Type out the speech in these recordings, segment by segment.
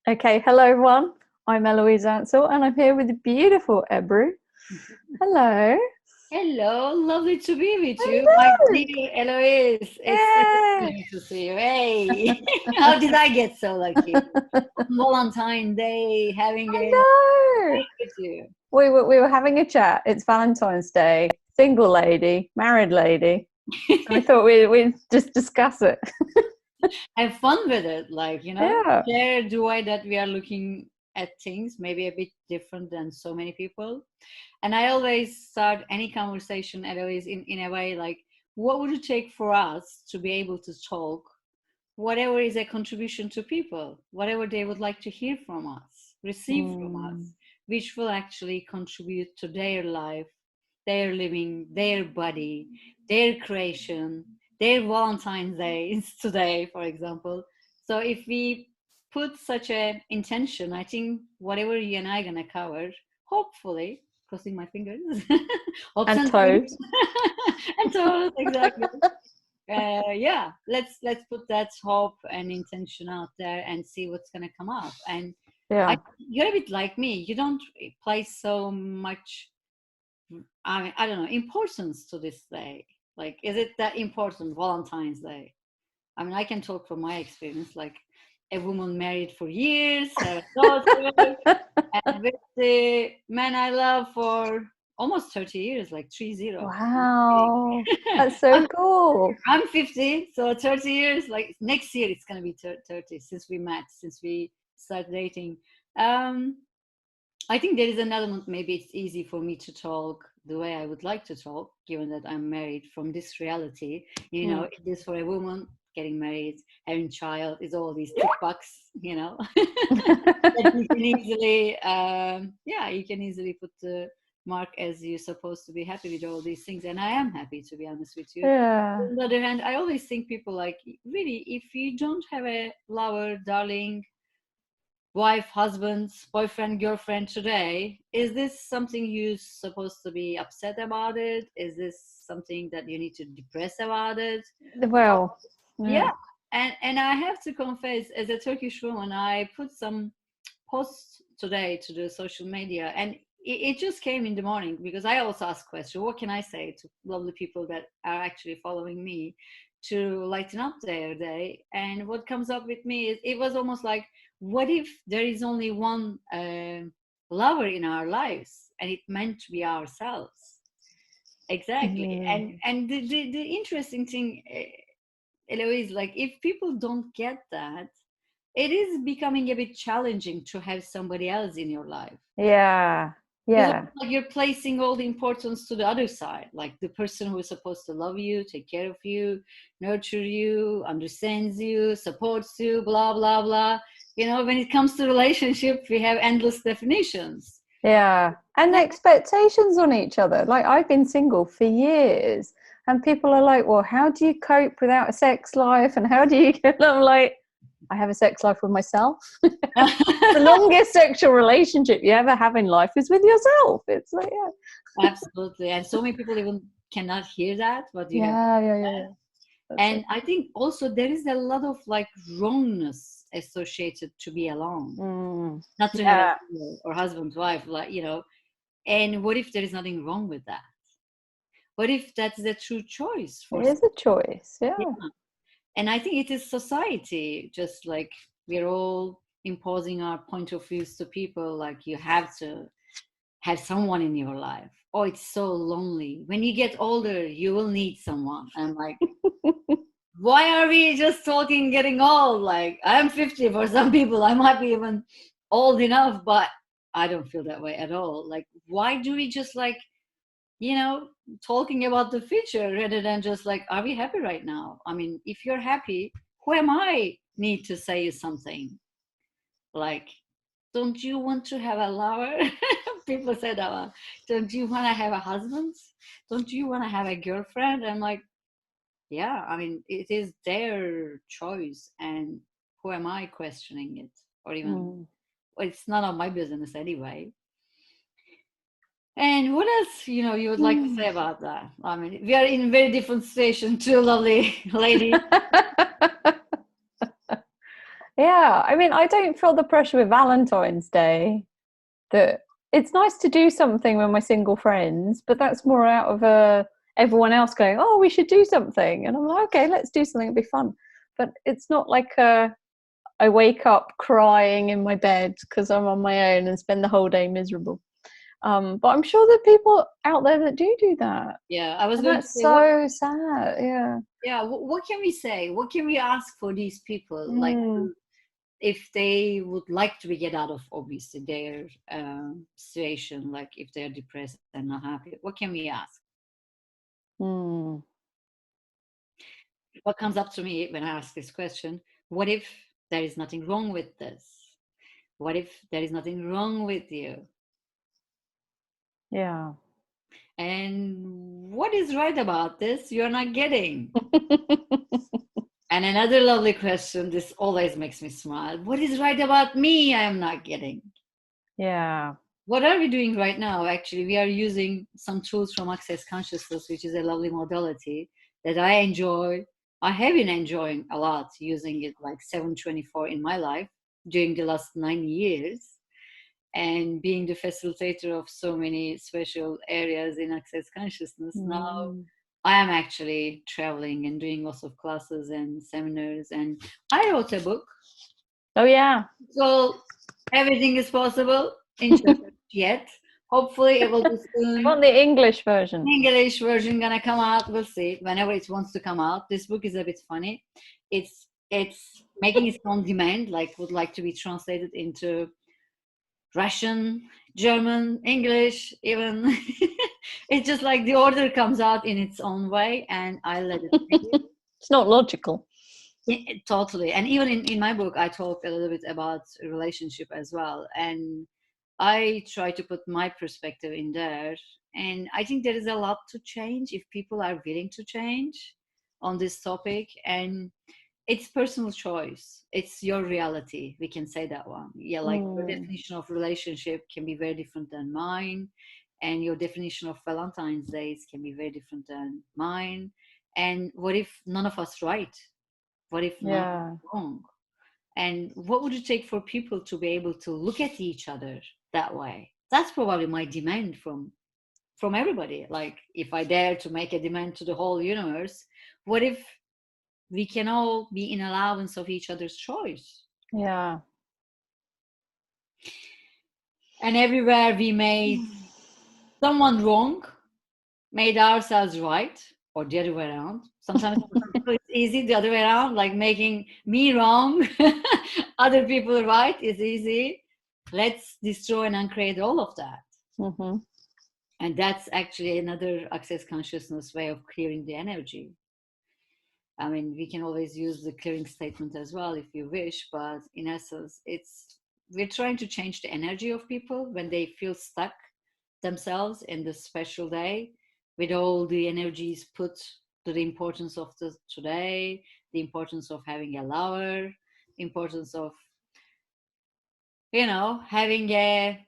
Okay, hello everyone. I'm Eloise Ansell and I'm here with the beautiful Ebru. Hello. Hello, lovely to be with you, my Hello. dear Eloise. It's such a Yeah. pleasure to see you. Hey, how did I get so lucky? On Valentine's Day, having I a know. date with you. We were having a chat. It's Valentine's Day. Single lady, married lady. So we thought we'd just discuss it. Have fun with it, Yeah. share the way that we are looking at things, maybe a bit different than so many people. And I always start any conversation, Eloise, in a way like, what would it take for us to be able to talk whatever is a contribution to people, whatever they would like to hear from us, receive from Mm. us, which will actually contribute to their life, their living, their body, their creation, their Valentine's Day is today, for example. So if we put such an intention, I think whatever you and I are gonna cover, hopefully, crossing my fingers, hopes And and dreams, toes. and so exactly, yeah, let's put that hope and intention out there and see what's going to come up. And Yeah. you're a bit like me, you don't place so much, I don't know, importance to this day. Like, is it that important, Valentine's Day? I mean, I can talk from my experience, like a woman married for years, have a daughter, and with the man I love for almost 30 years, like 30. Wow. That's so cool. I'm 50, so 30 years, like next year, it's going to be 30 since we met, since we started dating. Um, I think there is an element, maybe it's easy for me to talk the way I would like to talk, given that I'm married from this reality. Mm. It is for a woman getting married, having child, is all these tick box, that you can easily, yeah, you can easily put the mark as you're supposed to be happy with all these things. And I am happy, to be honest with you. Yeah. On the other hand, I always think people like, really, if you don't have a lover, darling, wife, husband, boyfriend, girlfriend today, is this something you're supposed to be upset about it? Is this something that you need to depress about it? Well, yeah. Yeah. And I have to confess, as a Turkish woman, I put some posts today to the social media, and it just came in the morning, because I also ask questions, what can I say to lovely people that are actually following me to lighten up their day? And what comes up with me is, it was almost like, what if there is only one lover in our lives, and it meant to be ourselves? Exactly. and Mm. and the interesting thing, Eloise, like, if people don't get that, it is becoming a bit challenging to have somebody else in your life. Yeah. Because Yeah. like, you're placing all the importance to the other side, like the person who is supposed to love you, take care of you, nurture you, understands you, supports you, blah blah blah. When it comes to relationship, we have endless definitions. Yeah. And the expectations on each other. Like, I've been single for years, and people are like, well, how do you cope without a sex life? And how do you get? I'm like, I have a sex life with myself. The longest sexual relationship you ever have in life is with yourself. It's like, yeah. Absolutely. And so many people even cannot hear that, but you have. Yeah. Yeah. Yeah. Yeah. That's it. And I think also there is a lot of like wrongness associated to be alone, Mm. not to have a Yeah. lover or husband, wife, and what if there is nothing wrong with that? What if that's the true choice It for is a choice. Yeah. yeah. And I think it is society, just like we're all imposing our point of views to people, like, you have to have someone in your life. Oh, it's so lonely. When you get older, you will need someone. I'm like, why are we just talking getting old? Like, I'm 50, for some people, I might be even old enough, but I don't feel that way at all. Like, why do we just like, you know, talking about the future rather than just like, are we happy right now? I mean, if you're happy, who am I need to say you something? Like, don't you want to have a lover? People say that one. Don't you want to have a husband? Don't you want to have a girlfriend? I'm like, yeah, I mean, it is their choice, and who am I questioning it? Or even, Mm. well, it's none of my business anyway. And what else, you would like to Mm. say about that? I mean, we are in very different situation, two lovely ladies. Yeah, I mean, I don't feel the pressure with Valentine's Day. That it's nice to do something with my single friends, but that's more out of everyone else going, "Oh, we should do something," and I'm like, "Okay, let's do something. It'll be fun." But it's not like I wake up crying in my bed because I'm on my own and spend the whole day miserable. But I'm sure there are people out there that do that, Yeah, I was and going to that's say, what? so sad. Yeah. Yeah, what can we say? What can we ask for these people? Like, Mm, if they would like to get out of obviously their situation, like if they're depressed and not happy, what can we ask? mm, What comes up to me when I ask this question? What if there is nothing wrong with this? What if there is nothing wrong with you? yeah. And what is right about this you're not getting? And another lovely question, this always makes me smile. What is right about me I am not getting? Yeah. What are we doing right now? Actually, we are using some tools from Access Consciousness, which is a lovely modality that I enjoy. I have been enjoying a lot using it like 724 in my life during the last 9 years, and being the facilitator of so many special areas in Access Consciousness. Now Mm. I am actually traveling and doing lots of classes and seminars, and I wrote a book. Oh yeah. So everything is possible in church yet. Hopefully it will be I soon. want the English version. English version gonna come out. We'll see whenever it wants to come out. This book is a bit funny. It's making its own demand. Like would like to be translated into Russian, German, English, even. It's just like the order comes out in its own way, and I let it be. It's not logical. Totally. And even in my book, I talk a little bit about relationship as well. And I try to put my perspective in there. And I think there is a lot to change if people are willing to change on this topic. And it's personal choice. It's your reality. We can say that one. Yeah, like your Mm. definition of relationship can be very different than mine. And your definition of Valentine's days can be very different than mine. And what if none of us right? What if none of Yeah. us wrong? And what would it take for people to be able to look at each other that way? That's probably my demand from everybody. Like if I dare to make a demand to the whole universe, what if we can all be in allowance of each other's choice? Yeah. And everywhere we made someone wrong, made ourselves right, or the other way around. Sometimes for some people it's easy the other way around, like making me wrong, other people right is easy. Let's destroy and uncreate all of that. Mm-hmm. And that's actually another access consciousness way of clearing the energy. I mean, we can always use the clearing statement as well if you wish, but in essence, it's we're trying to change the energy of people when they feel stuck themselves in this special day with all the energies put to the importance of the today, the importance of having a lover, importance of having a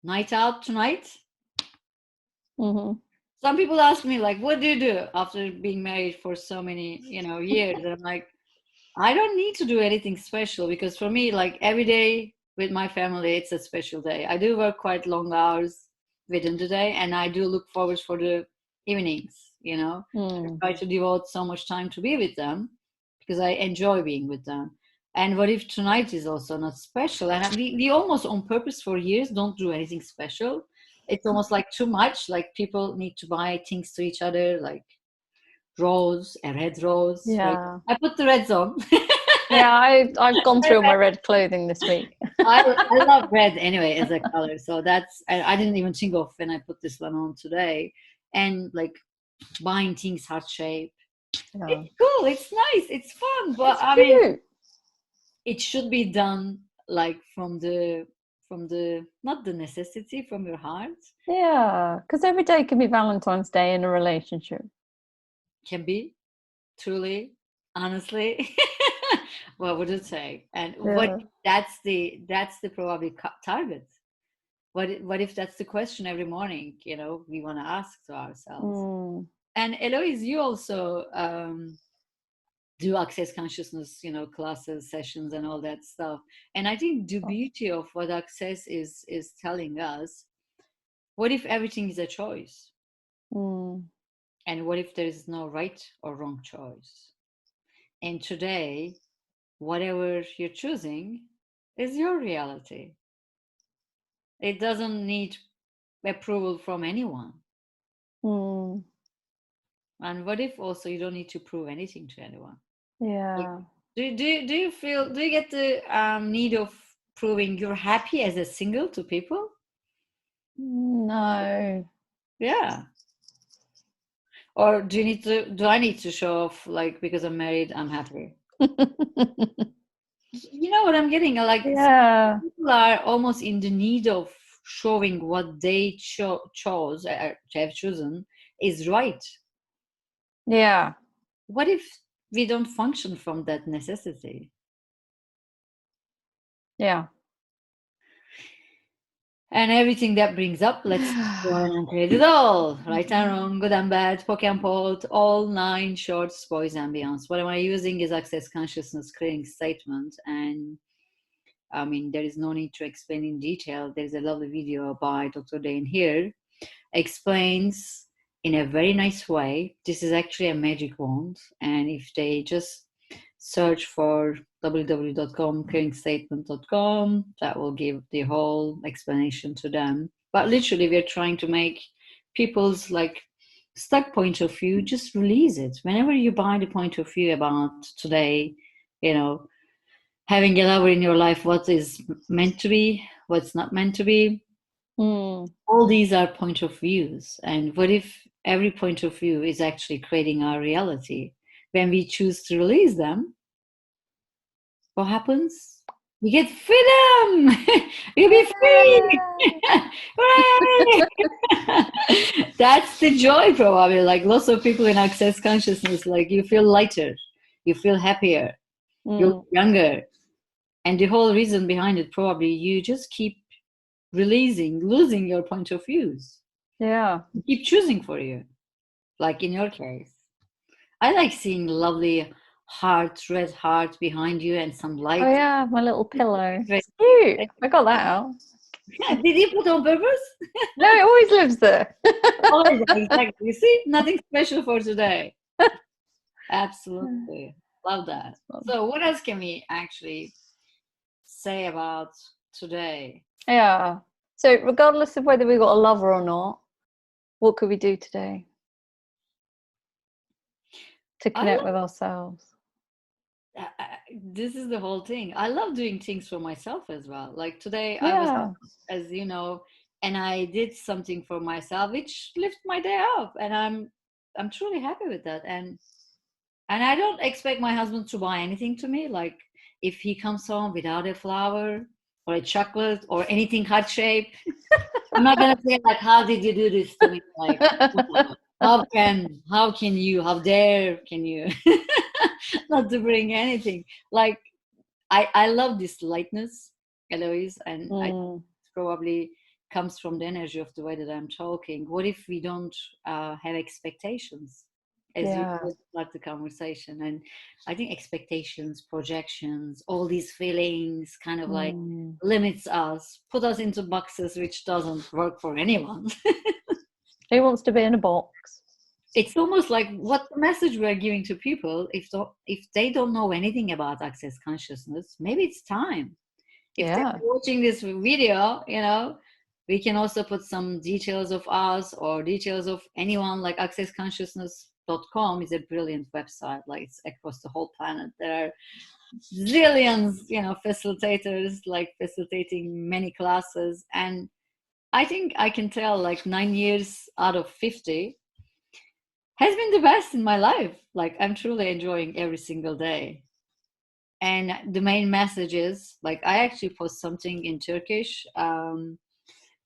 night out tonight. Mm-hmm. Some people ask me like, what do you do after being married for so many years? And I'm like, I don't need to do anything special, because for me, like every day with my family, it's a special day. I do work quite long hours within the day, and I do look forward for the evenings. I Mm. try to devote so much time to be with them because I enjoy being with them. And what if tonight is also not special? And we almost on purpose for years don't do anything special. It's almost like too much. Like people need to buy things to each other, like rose, a red rose. Yeah. I put the reds on. Yeah, I've gone through my red clothing this week. I love red anyway as a color. So I didn't even think of when I put this one on today. And like buying things heart shape. Yeah. It's cool. It's nice. It's fun. But It's I mean, cute. it should be done like from the not the necessity, from your heart. Yeah, because every day can be Valentine's Day in a relationship. Can be truly, honestly. What would it say? And what Yeah. that's the probably target. What if that's the question every morning, we want to ask to ourselves? Mm. And Eloise, you also do access consciousness, classes, sessions, and all that stuff. And I think the beauty of what access is telling us, what if everything is a choice? And what if there is no right or wrong choice? And today, whatever you're choosing is your reality. It doesn't need approval from anyone. And what if also you don't need to prove anything to anyone? Yeah. Do you get the need of proving you're happy as a single to people? No. Yeah. Or do I need to show off, like, because I'm married, I'm happy? You know what I'm getting? Like, yeah. people are almost in the need of showing what they chose, have chosen, is right. Yeah. What if we don't function from that necessity? Yeah. And everything that brings up, let's go and create it all. Right and wrong, good and bad, poke and pot, all 9 shorts, boys and beyonds. What am I using is access consciousness clearing statement. And I mean, there is no need to explain in detail. There's a lovely video by Dr. Dane here, explains in a very nice way. This is actually a magic wand. And if they just search for www.clearingstatement.com, that will give the whole explanation to them. But literally, we're trying to make people's like stuck point of view, just release it. Whenever you buy the point of view about today, having a lover in your life, what is meant to be, what's not meant to be, all these are point of views. And what if every point of view is actually creating our reality? When we choose to release them, what happens? You get freedom. You'll be free. That's the joy, probably. Like, lots of people in access consciousness, like, you feel lighter, you feel happier, you're younger. And the whole reason behind it, probably, you just keep losing your point of views. Yeah. You keep choosing for you. Like in your case, I like seeing lovely red heart behind you and some light. Oh yeah, my little pillow. It's cute. I got that out. Did you put it on purpose? No, it always lives there. Always, exactly. You see, nothing special for today. Absolutely. Love that. So what else can we actually say about today? Yeah. So regardless of whether we got a lover or not, what could we do today to connect with ourselves? This is the whole thing. I love doing things for myself as well. Like today, I was out, as you know, and I did something for myself, which lifted my day up, and I'm truly happy with that. And I don't expect my husband to buy anything to me. Like, if he comes home without a flower or a chocolate or anything heart shaped, I'm not gonna say like, "How did you do this to me?" Like, how dare can you not to bring anything? Like, I love this lightness, Eloise, and I probably comes from the energy of the way that I'm talking. What if we don't have expectations as you start the conversation? And I think expectations, projections, all these feelings kind of like limits us, put us into boxes, which doesn't work for anyone. Who wants to be in a box? It's almost like what the message we're giving to people, if they don't know anything about access consciousness, maybe it's time. If they're watching this video, we can also put some details of us or details of anyone. Like accessconsciousness.com is a brilliant website. Like, it's across the whole planet. There are zillions, facilitators, like facilitating many classes. And I think I can tell, like, 9 years out of 50 has been the best in my life. Like, I'm truly enjoying every single day. And the main message is, like, I actually post something in Turkish.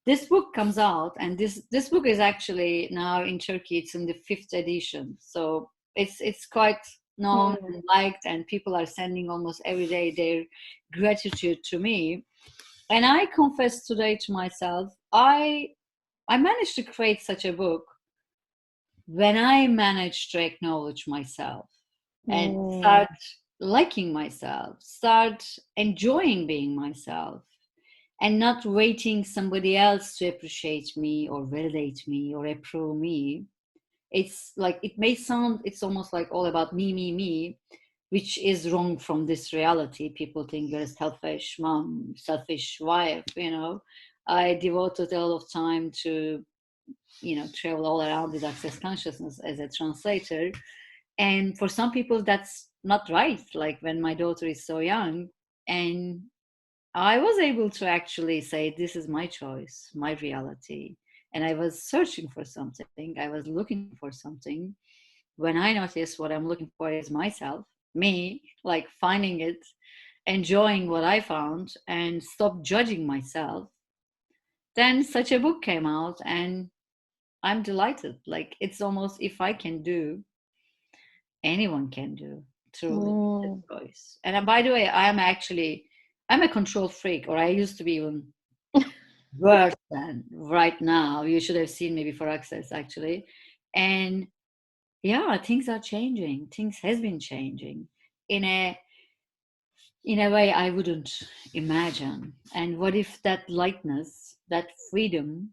This book comes out, and this book is actually now in Turkey. It's in the 5th edition, so it's quite known and liked, and people are sending almost every day their gratitude to me. And I confess today to myself, I managed to create such a book when I managed to acknowledge myself. and Mm. start liking myself, start enjoying being myself, and not waiting somebody else to appreciate me or validate me or approve me. It's like, it may sound, it's almost like all about me, which is wrong from this reality. People think you're a selfish mom, selfish wife, you know. I devoted a lot of time to, you know, travel all around with access consciousness as a translator. And for some people, that's not right. Like when my daughter is so young, and I was able to actually say, this is my choice, my reality. And I was searching for something, I was looking for something. When I notice what I'm looking for is myself, me, like finding it, enjoying what I found, and stop judging myself, then such a book came out, and I'm delighted. Like, it's almost, if I can do, anyone can do, truly, the Mm. choice. And by the way, I'm a control freak, or I used to be even worse than right now. You should have seen me before Access, actually. And yeah, things are changing. Things has been changing in a way I wouldn't imagine. And what if that lightness, that freedom,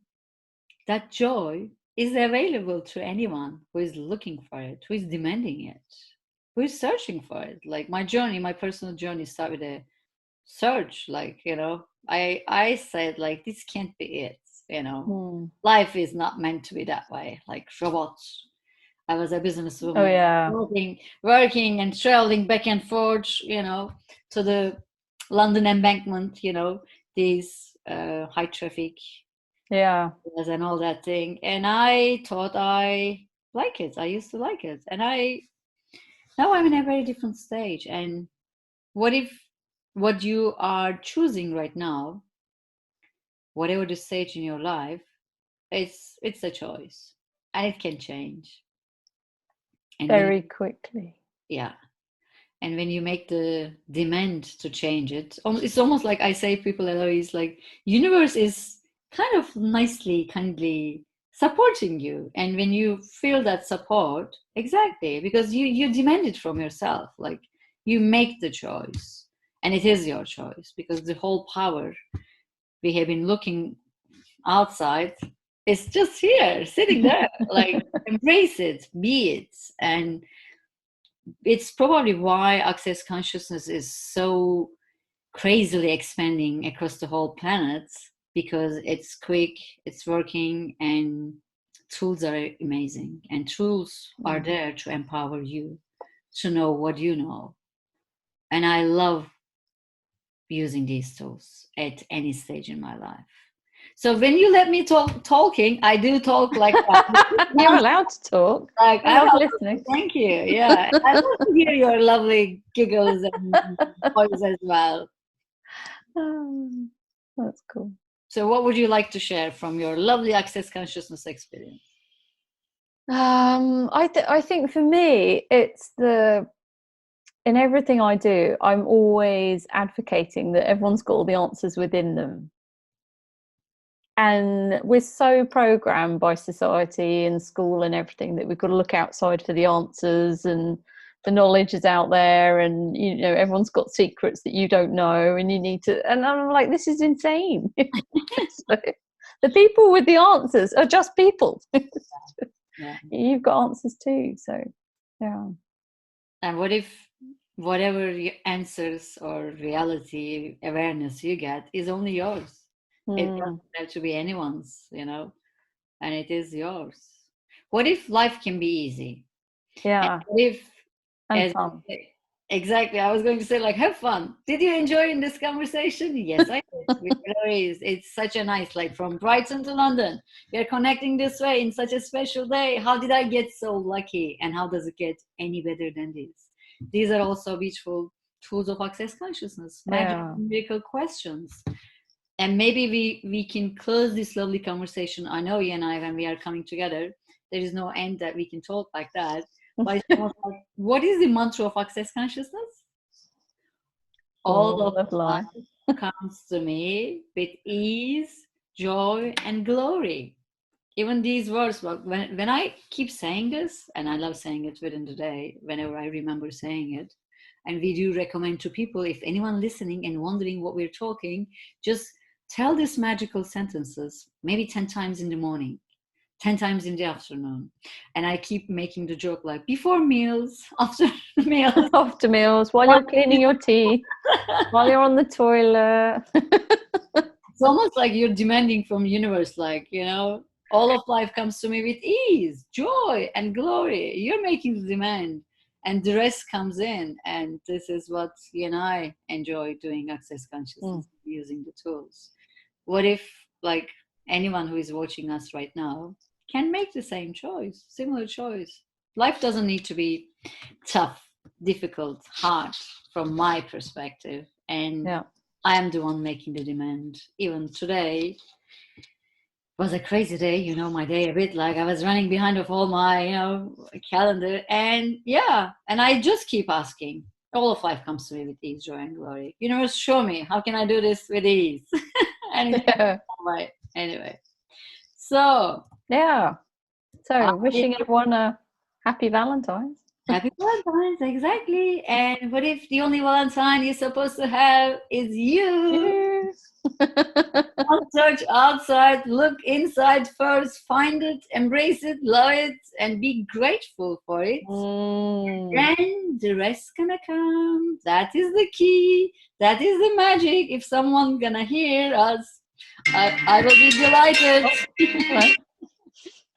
that joy is available to anyone who is looking for it, who is demanding it, who is searching for it? Like my journey, my personal journey started with a search. Like, you know, I said, like, this can't be it, you know. Mm. Life is not meant to be that way, like robots. I was a Oh businesswoman, yeah. working and traveling back and forth, you know, to the London embankment, you know, these high traffic Yeah. areas and all that thing. And I thought I like it. I used to like it. And now I'm in a very different stage. And what if what you are choosing right now, whatever the stage in your life, it's a choice, and it can change. And when Very quickly. yeah, and when you make the demand to change it, it's almost like I say, people are always like, universe is kind of nicely, kindly supporting you. And when you feel that support, exactly, because you demand it from yourself, like you make the choice, and it is your choice, because the whole power we have been looking outside is just here, sitting there. Like, embrace it, be it. And it's probably why access consciousness is so crazily expanding across the whole planet, because it's quick, it's working, and tools are amazing, and tools are Mm. there to empower you to know what you know. And I love using these tools at any stage in my life. So when you let me talking, I do talk like You're that. allowed to talk. Like, We I love love listening. thank you. Yeah. I love to hear your lovely giggles and voice as well. Um, that's cool. So what would you like to share from your lovely access consciousness experience? I think for me, it's in everything I do, I'm always advocating that everyone's got all the answers within them. And we're so programmed by society and school and everything that we've got to look outside for the answers, and the knowledge is out there, and you know everyone's got secrets that you don't know, and you need to. And I'm like, this is insane. So, the people with the answers are just people. Yeah. You've got answers too. So yeah. And what if whatever answers or reality awareness you get is only yours? It Mm, doesn't have to be anyone's, you know, and it is yours. What if life can be easy? And yeah, what if, and as fun. exactly, I was going to say, like, have fun. Did you enjoy in this conversation? Yes, I did. It's such a nice, like, from Brighton to London. We are connecting this way in such a special day. How did I get so lucky? And how does it get any better than this? These are also beautiful tools of access consciousness, magic, Yeah. miracle questions. And maybe we can close this lovely conversation. I know you and I, when we are coming together, there is no end that we can talk like that. But it's almost like, what is the mantra of access consciousness? All All of of life. life comes to me with ease, joy, and glory. even these words, when I keep saying this, and I love saying it within the day, whenever I remember saying it, and we do recommend to people, if anyone listening and wondering what we're talking, just tell these magical sentences, maybe 10 times in the morning, 10 times in the afternoon. And I keep making the joke like before meals, after meals. After meals, while you're cleaning your teeth, while you're on the toilet. It's almost like you're demanding from universe, like, all of life comes to me with ease, joy, and glory. You're making the demand, and the rest comes in. And this is what you and I enjoy doing, access consciousness, using the tools. What if, like, anyone who is watching us right now can make the same choice, similar choice? Life doesn't need to be tough, difficult, hard, from my perspective. And I am the one making the demand. Even today was a crazy day, my day a bit like I was running behind of all my, calendar. And and I just keep asking. All of life comes to me with ease, joy, and glory. Universe, show me, how can I do this with ease? And right. Anyway. So. Yeah. So wishing everyone a happy Valentine's. Happy Valentine's, exactly. And what if the only Valentine you're supposed to have is you? Don't search outside, look inside first, find it, embrace it, love it, and be grateful for it. Then the rest gonna come. That is the key. That is the magic. If someone gonna hear us, I will be delighted.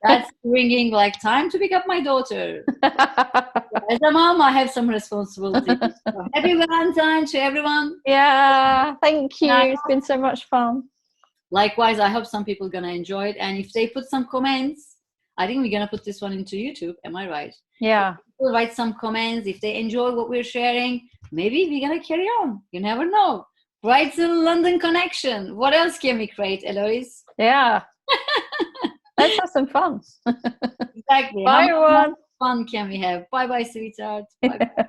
That's ringing like time to pick up my daughter. As a mom, I have some responsibility. So happy Valentine to everyone. Yeah, thank you. It's been so much fun. Likewise, I hope some people are going to enjoy it. And if they put some comments, I think we're going to put this one into YouTube. Am I right? Yeah. We'll write some comments. If they enjoy what we're sharing, maybe we're going to carry on. You never know. Brighton London connection. What else can we create, Eloise? Yeah. Let's have some fun. Exactly. Bye, everyone. Fun can we have? Bye-bye, sweetheart. Bye.